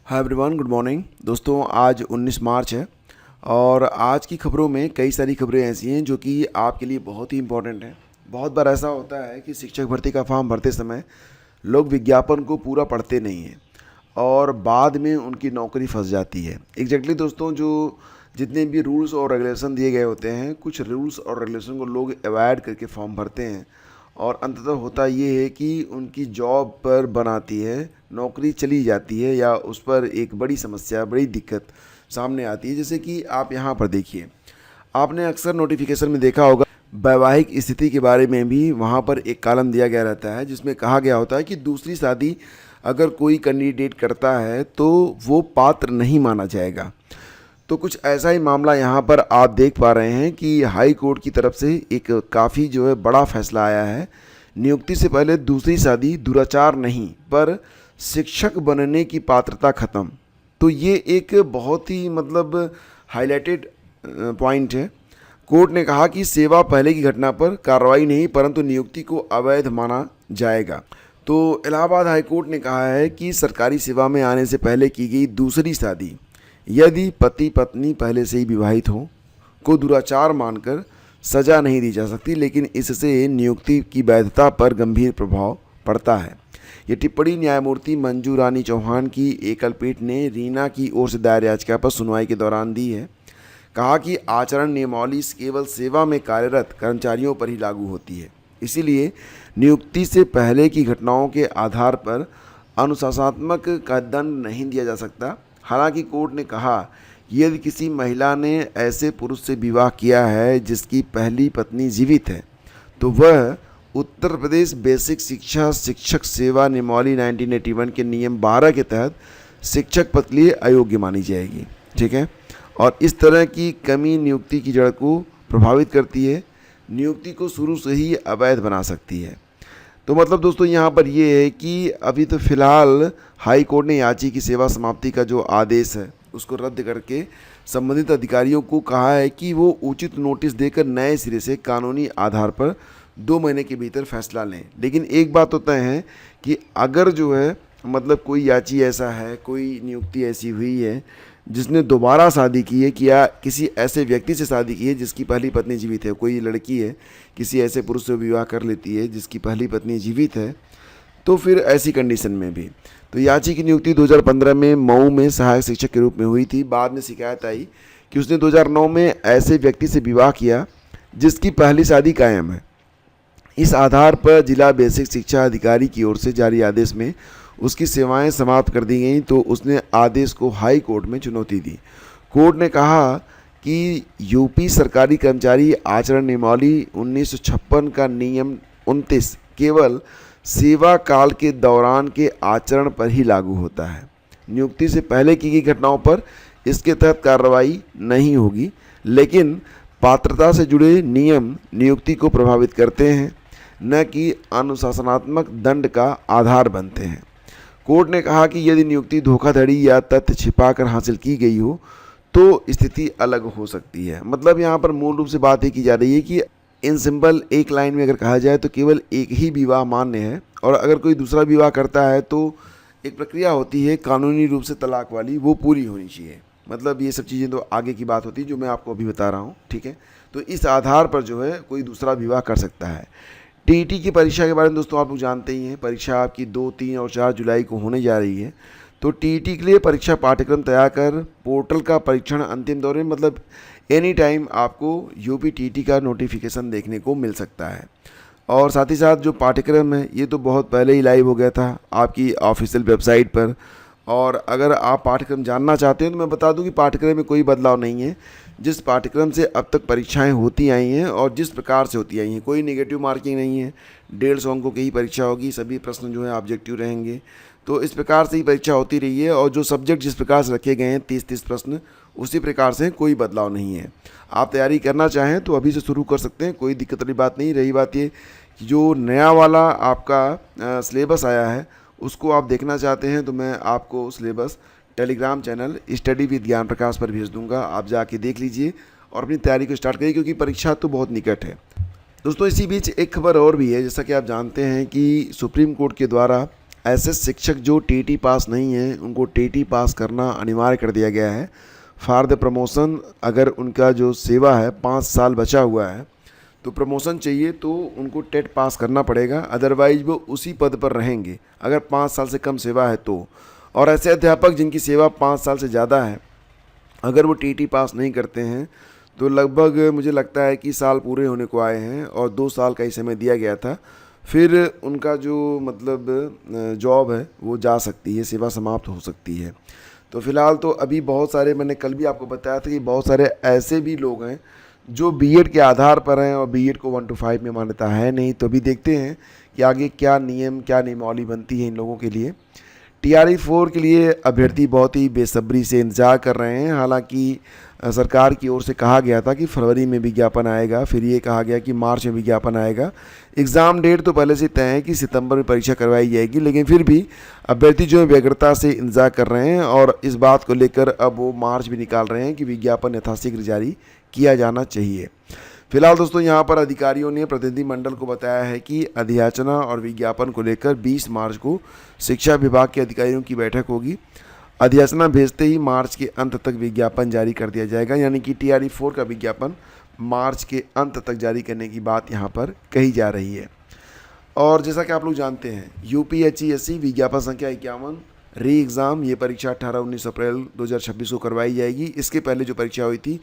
Hi everyone, good morning दोस्तों। आज 19 मार्च है और आज की खबरों में कई सारी खबरें ऐसी हैं जो कि आपके लिए बहुत ही इंपॉर्टेंट हैं। बहुत बार ऐसा होता है कि शिक्षक भर्ती का फॉर्म भरते समय लोग विज्ञापन को पूरा पढ़ते नहीं हैं और बाद में उनकी नौकरी फंस जाती है। एग्जैक्टली दोस्तों, जो जितने भी रूल्स और रेगुलेशन दिए गए होते हैं, कुछ रूल्स और रेगुलेशन को लोग अवॉइड करके फॉर्म भरते हैं और अंततः होता ये है कि उनकी जॉब पर बनाती है, नौकरी चली जाती है या उस पर एक बड़ी समस्या, बड़ी दिक्कत सामने आती है। जैसे कि आप यहाँ पर देखिए, आपने अक्सर नोटिफिकेशन में देखा होगा, वैवाहिक स्थिति के बारे में भी वहाँ पर एक कॉलम दिया गया रहता है जिसमें कहा गया होता है कि दूसरी शादी अगर कोई कैंडिडेट करता है तो वो पात्र नहीं माना जाएगा। तो कुछ ऐसा ही मामला यहाँ पर आप देख पा रहे हैं कि हाई कोर्ट की तरफ से एक काफ़ी जो है बड़ा फैसला आया है। नियुक्ति से पहले दूसरी शादी दुराचार नहीं, पर शिक्षक बनने की पात्रता ख़त्म। तो ये एक बहुत ही हाईलाइटेड पॉइंट है। कोर्ट ने कहा कि सेवा पहले की घटना पर कार्रवाई नहीं, परंतु नियुक्ति को अवैध माना जाएगा। तो इलाहाबाद हाई कोर्ट ने कहा है कि सरकारी सेवा में आने से पहले की गई दूसरी शादी यदि पति पत्नी पहले से ही विवाहित हो को दुराचार मानकर सजा नहीं दी जा सकती, लेकिन इससे नियुक्ति की वैधता पर गंभीर प्रभाव पड़ता है। ये टिप्पणी न्यायमूर्ति मंजू रानी चौहान की एकल पीठ ने रीना की ओर से दायर याचिका पर सुनवाई के दौरान दी है। कहा कि आचरण नियमावली केवल सेवा में कार्यरत कर्मचारियों पर ही लागू होती है, इसीलिए नियुक्ति से पहले की घटनाओं के आधार पर अनुशासनात्मक का दंड नहीं दिया जा सकता। हालांकि कोर्ट ने कहा यदि किसी महिला ने ऐसे पुरुष से विवाह किया है जिसकी पहली पत्नी जीवित है तो वह उत्तर प्रदेश बेसिक शिक्षा शिक्षक सेवा नियमावली 1981 के नियम 12 के तहत शिक्षक पद के लिए अयोग्य मानी जाएगी। ठीक है, और इस तरह की कमी नियुक्ति की जड़ को प्रभावित करती है, नियुक्ति को शुरू से ही अवैध बना सकती है। तो दोस्तों यहाँ पर ये है कि अभी तो फिलहाल हाई कोर्ट ने याची की सेवा समाप्ति का जो आदेश है उसको रद्द करके संबंधित अधिकारियों को कहा है कि वो उचित नोटिस देकर नए सिरे से कानूनी आधार पर 2 महीने के भीतर फैसला लें। लेकिन एक बात तो तय है कि अगर जो है कोई याची ऐसा है, कोई नियुक्ति ऐसी हुई है जिसने दोबारा शादी की है कि या किसी ऐसे व्यक्ति से शादी की है जिसकी पहली पत्नी जीवित है, कोई लड़की है किसी ऐसे पुरुष से विवाह कर लेती है जिसकी पहली पत्नी जीवित है, तो फिर ऐसी कंडीशन में भी तो याची की नियुक्ति 2015 में मऊ में सहायक शिक्षक के रूप में हुई थी। बाद में शिकायत आई कि उसने 2009 में ऐसे व्यक्ति से विवाह किया जिसकी पहली शादी कायम है। इस आधार पर जिला बेसिक शिक्षा अधिकारी की ओर से जारी आदेश में उसकी सेवाएं समाप्त कर दी गईं, तो उसने आदेश को हाई कोर्ट में चुनौती दी। कोर्ट ने कहा कि यूपी सरकारी कर्मचारी आचरण नियमावली 1956 का नियम 29 केवल सेवा काल के दौरान के आचरण पर ही लागू होता है। नियुक्ति से पहले की गई घटनाओं पर इसके तहत कार्रवाई नहीं होगी, लेकिन पात्रता से जुड़े नियम नियुक्ति को प्रभावित करते हैं, न कि अनुशासनात्मक दंड का आधार बनते हैं। कोर्ट ने कहा कि यदि नियुक्ति धोखाधड़ी या तथ्य छिपाकर हासिल की गई हो तो स्थिति अलग हो सकती है। यहाँ पर मूल रूप से बात ये की जा रही है कि इन सिंपल एक लाइन में अगर कहा जाए तो केवल एक ही विवाह मान्य है, और अगर कोई दूसरा विवाह करता है तो एक प्रक्रिया होती है कानूनी रूप से तलाक वाली, वो पूरी होनी चाहिए। ये सब चीज़ें तो आगे की बात होती है जो मैं आपको अभी बता रहा हूँ। ठीक है, तो इस आधार पर जो है कोई दूसरा विवाह कर सकता है। टीईटी की परीक्षा के बारे में दोस्तों आप लोग जानते ही हैं, परीक्षा आपकी 2, 3 और 4 जुलाई को होने जा रही है। तो टीईटी के लिए परीक्षा पाठ्यक्रम तैयार कर पोर्टल का परीक्षण अंतिम दौर में एनी टाइम आपको यूपी टीईटी का नोटिफिकेशन देखने को मिल सकता है। और साथ ही साथ जो पाठ्यक्रम है ये तो बहुत पहले ही लाइव हो गया था आपकी ऑफिशियल वेबसाइट पर, और अगर आप पाठ्यक्रम जानना चाहते हैं तो मैं बता दूं कि पाठ्यक्रम में कोई बदलाव नहीं है। जिस पाठ्यक्रम से अब तक परीक्षाएं होती आई हैं और जिस प्रकार से होती आई हैं, कोई नेगेटिव मार्किंग नहीं है। 150 अंकों की ही परीक्षा होगी, सभी प्रश्न जो है ऑब्जेक्टिव रहेंगे। तो इस प्रकार से ही परीक्षा होती रही है, और जो सब्जेक्ट जिस प्रकार से रखे गए हैं 30-30 प्रश्न, उसी प्रकार से कोई बदलाव नहीं है। आप तैयारी करना चाहें तो अभी से शुरू कर सकते हैं, कोई दिक्कत वाली बात नहीं। रही बात ये कि जो नया वाला आपका सिलेबस आया है उसको आप देखना चाहते हैं तो मैं आपको syllabus Telegram channel study with ज्ञान प्रकाश पर भेज दूंगा, आप जाके देख लीजिए और अपनी तैयारी को स्टार्ट करिए, क्योंकि परीक्षा तो बहुत निकट है। दोस्तों इसी बीच एक खबर और भी है, जैसा कि आप जानते हैं कि सुप्रीम कोर्ट के द्वारा ऐसे शिक्षक जो टीटी पास नहीं हैं उनको टीटी पास करना अनिवार्य कर दिया गया है फॉर द प्रमोशन। अगर उनका जो सेवा है 5 साल बचा हुआ है तो प्रमोशन चाहिए तो उनको टेट पास करना पड़ेगा, अदरवाइज वो उसी पद पर रहेंगे अगर 5 साल से कम सेवा है तो। और ऐसे अध्यापक जिनकी सेवा 5 साल से ज़्यादा है, अगर वो टीटी पास नहीं करते हैं तो लगभग मुझे लगता है कि साल पूरे होने को आए हैं और 2 साल का ही समय दिया गया था, फिर उनका जो मतलब जॉब है वो जा सकती है, सेवा समाप्त हो सकती है। तो फ़िलहाल तो अभी बहुत सारे, मैंने कल भी आपको बताया था कि बहुत सारे ऐसे भी लोग हैं जो बीएड के आधार पर हैं और बीएड को 1 to 5 में मान्यता है नहीं। तो अभी देखते हैं कि आगे क्या नियम, क्या नियमावली बनती है इन लोगों के लिए। टीआरई 4 के लिए अभ्यर्थी बहुत ही बेसब्री से इंतज़ार कर रहे हैं। हालांकि सरकार की ओर से कहा गया था कि फरवरी में विज्ञापन आएगा, फिर ये कहा गया कि मार्च में विज्ञापन आएगा। एग्ज़ाम डेट तो पहले से तय है कि सितंबर में परीक्षा करवाई जाएगी, लेकिन फिर भी अभ्यर्थी जो है व्यग्रता से इंतज़ार कर रहे हैं और इस बात को लेकर अब वो मार्च भी निकाल रहे हैं कि विज्ञापन यथाशीघ्र जारी किया जाना चाहिए। फिलहाल दोस्तों यहाँ पर अधिकारियों ने प्रतिनिधिमंडल को बताया है कि अधियाचना और विज्ञापन को लेकर 20 मार्च को शिक्षा विभाग के अधिकारियों की बैठक होगी। अधियाचना भेजते ही मार्च के अंत तक विज्ञापन जारी कर दिया जाएगा, यानी कि टीआरई 4 का विज्ञापन मार्च के अंत तक जारी करने की बात यहाँ पर कही जा रही है। और जैसा कि आप लोग जानते हैं यूपीएचईएससी विज्ञापन संख्या 51 री एग्ज़ाम, ये परीक्षा 18-19 अप्रैल 2026 को करवाई जाएगी। इसके पहले जो परीक्षा हुई थी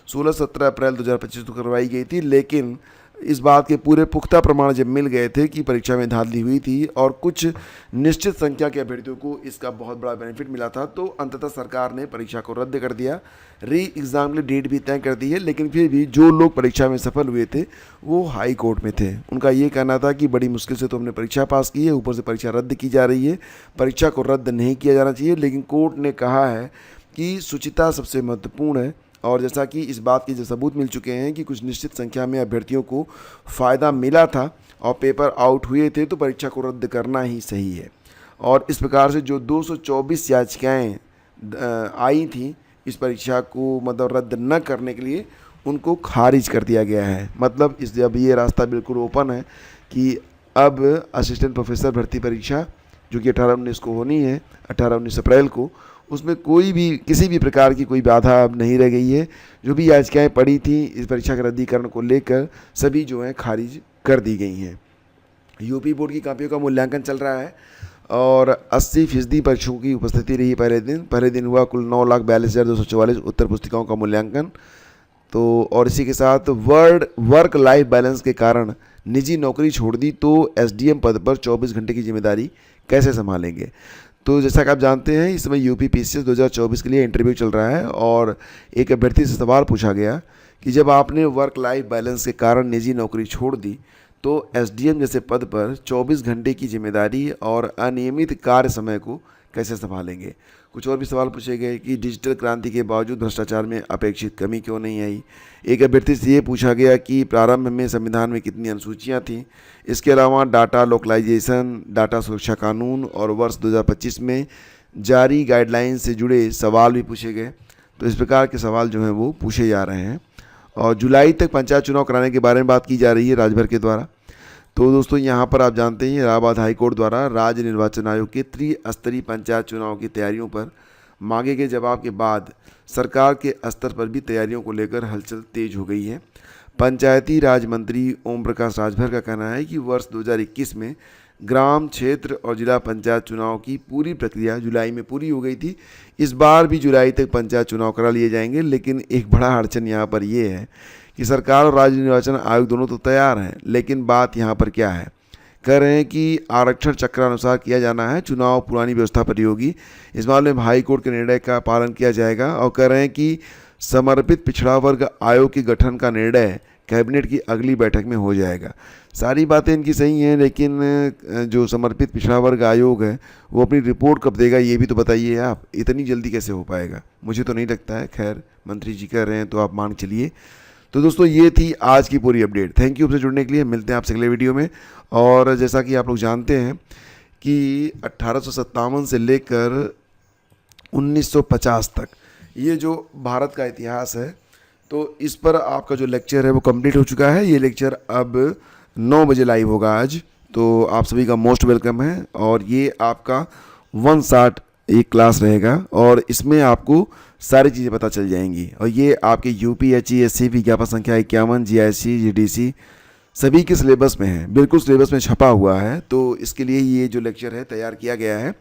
16-17 अप्रैल 2025 को करवाई गई थी, लेकिन इस बात के पूरे पुख्ता प्रमाण जब मिल गए थे कि परीक्षा में धांधली हुई थी और कुछ निश्चित संख्या के अभ्यर्थियों को इसका बहुत बड़ा बेनिफिट मिला था, तो अंततः सरकार ने परीक्षा को रद्द कर दिया। री एग्ज़ाम के लिए डेट भी तय कर दी है, लेकिन फिर भी जो लोग परीक्षा में सफल हुए थे वो हाई कोर्ट में थे। उनका ये कहना था कि बड़ी मुश्किल से तो हमने परीक्षा पास की है, ऊपर से परीक्षा रद्द की जा रही है, परीक्षा को रद्द नहीं किया जाना चाहिए। लेकिन कोर्ट ने कहा है कि शुचिता सबसे महत्वपूर्ण है और जैसा कि इस बात के जो सबूत मिल चुके हैं कि कुछ निश्चित संख्या में अभ्यर्थियों को फ़ायदा मिला था और पेपर आउट हुए थे, तो परीक्षा को रद्द करना ही सही है। और इस प्रकार से जो 224 याचिकाएँ आई थी इस परीक्षा को मतलब रद्द न करने के लिए, उनको खारिज कर दिया गया है। मतलब इस अब ये रास्ता बिल्कुल ओपन है कि अब असिस्टेंट प्रोफेसर भर्ती परीक्षा जो कि 18-19 को होनी है, 18-19 अप्रैल को, उसमें कोई भी किसी भी प्रकार की कोई बाधा अब नहीं रह गई है। जो भी याचिकाएँ पड़ी थी इस परीक्षा के रद्दीकरण को लेकर सभी जो हैं खारिज कर दी गई हैं। यूपी बोर्ड की कॉपियों का मूल्यांकन चल रहा है और 80% परीक्षकों की उपस्थिति रही पहले दिन हुआ कुल 9,42,244 उत्तर पुस्तिकाओं का मूल्यांकन। तो और इसी के साथ वर्क लाइफ बैलेंस के कारण निजी नौकरी छोड़ दी तो एसडीएम पद पर 24 घंटे की जिम्मेदारी कैसे संभालेंगे। तो जैसा कि आप जानते हैं इस समय यूपी पीसीएस 2024 के लिए इंटरव्यू चल रहा है और एक अभ्यर्थी से सवाल पूछा गया कि जब आपने वर्क लाइफ बैलेंस के कारण निजी नौकरी छोड़ दी तो एसडीएम जैसे पद पर 24 घंटे की जिम्मेदारी और अनियमित कार्य समय को कैसे संभालेंगे। कुछ और भी सवाल पूछे गए कि डिजिटल क्रांति के बावजूद भ्रष्टाचार में अपेक्षित कमी क्यों नहीं आई। एक अभ्यर्थी से ये पूछा गया कि प्रारंभ में संविधान में कितनी अनुसूचियाँ थीं। इसके अलावा डाटा लोकलाइजेशन, डाटा सुरक्षा कानून और वर्ष 2025 में जारी गाइडलाइन से जुड़े सवाल भी पूछे गए। तो इस प्रकार के सवाल जो हैं वो पूछे जा रहे हैं और जुलाई तक पंचायत चुनाव कराने के बारे में बात की जा रही है राज्यभर के द्वारा। तो दोस्तों यहाँ पर आप जानते हैं इलाहाबाद हाई कोर्ट द्वारा राज्य निर्वाचन आयोग के त्रिस्तरीय पंचायत चुनाव की तैयारियों पर मांगे गए जवाब के बाद सरकार के स्तर पर भी तैयारियों को लेकर हलचल तेज हो गई है। पंचायती राज मंत्री ओम प्रकाश राजभर का कहना है कि वर्ष 2021 में ग्राम, क्षेत्र और जिला पंचायत चुनाव की पूरी प्रक्रिया जुलाई में पूरी हो गई थी। इस बार भी जुलाई तक पंचायत चुनाव करा लिए जाएंगे, लेकिन एक बड़ा अड़चन यहाँ पर ये है कि सरकार और राज्य निर्वाचन आयोग दोनों तो तैयार हैं, लेकिन बात यहाँ पर क्या है, कह रहे हैं कि आरक्षण चक्रानुसार किया जाना है, चुनाव पुरानी व्यवस्था पर ही होगी। इस मामले में हाई कोर्ट के निर्णय का पालन किया जाएगा और कह रहे हैं कि समर्पित पिछड़ा वर्ग आयोग के गठन का निर्णय कैबिनेट की अगली बैठक में हो जाएगा। सारी बातें इनकी सही हैं, लेकिन जो समर्पित पिछड़ा वर्ग आयोग है वो अपनी रिपोर्ट कब देगा ये भी तो बताइए आप। इतनी जल्दी कैसे हो पाएगा, मुझे तो नहीं लगता है। खैर मंत्री जी कह रहे हैं तो आप मान चलिए। तो दोस्तों ये थी आज की पूरी अपडेट। थैंक यू आपसे जुड़ने के लिए। मिलते हैं आपसे अगले वीडियो में। और जैसा कि आप लोग जानते हैं कि 1857 से लेकर 1950 तक ये जो भारत का इतिहास है, तो इस पर आपका जो लेक्चर है वो कंप्लीट हो चुका है। ये लेक्चर अब 9 बजे लाइव होगा आज। तो आप सभी का मोस्ट वेलकम है। और ये आपका 1 शॉट एक क्लास रहेगा और इसमें आपको सारी चीज़ें पता चल जाएंगी। और ये आपके UPSC विज्ञापन संख्या 51 GIC GDC सभी के सिलेबस में है, बिल्कुल सिलेबस में छपा हुआ है। तो इसके लिए ये जो लेक्चर है तैयार किया गया है।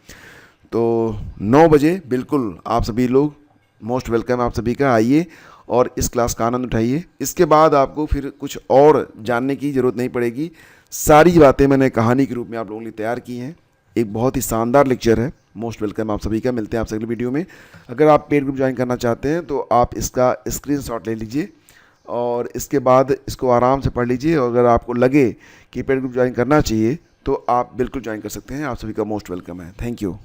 तो 9 बजे बिल्कुल आप सभी लोग, मोस्ट वेलकम आप सभी का, आइए और इस क्लास का आनंद उठाइए। इसके बाद आपको फिर कुछ और जानने की ज़रूरत नहीं पड़ेगी, सारी बातें मैंने कहानी के रूप में आप लोगों के लिए तैयार की हैं। एक बहुत ही शानदार लेक्चर है। मोस्ट वेलकम आप सभी का। मिलते हैं आपसे अगले वीडियो में। अगर आप पेड ग्रुप ज्वाइन करना चाहते हैं तो आप इसका स्क्रीनशॉट ले लीजिए और इसके बाद इसको आराम से पढ़ लीजिए। और अगर आपको लगे कि पेड ग्रुप ज्वाइन करना चाहिए तो आप बिल्कुल ज्वाइन कर सकते हैं। आप सभी का मोस्ट वेलकम है। Thank you.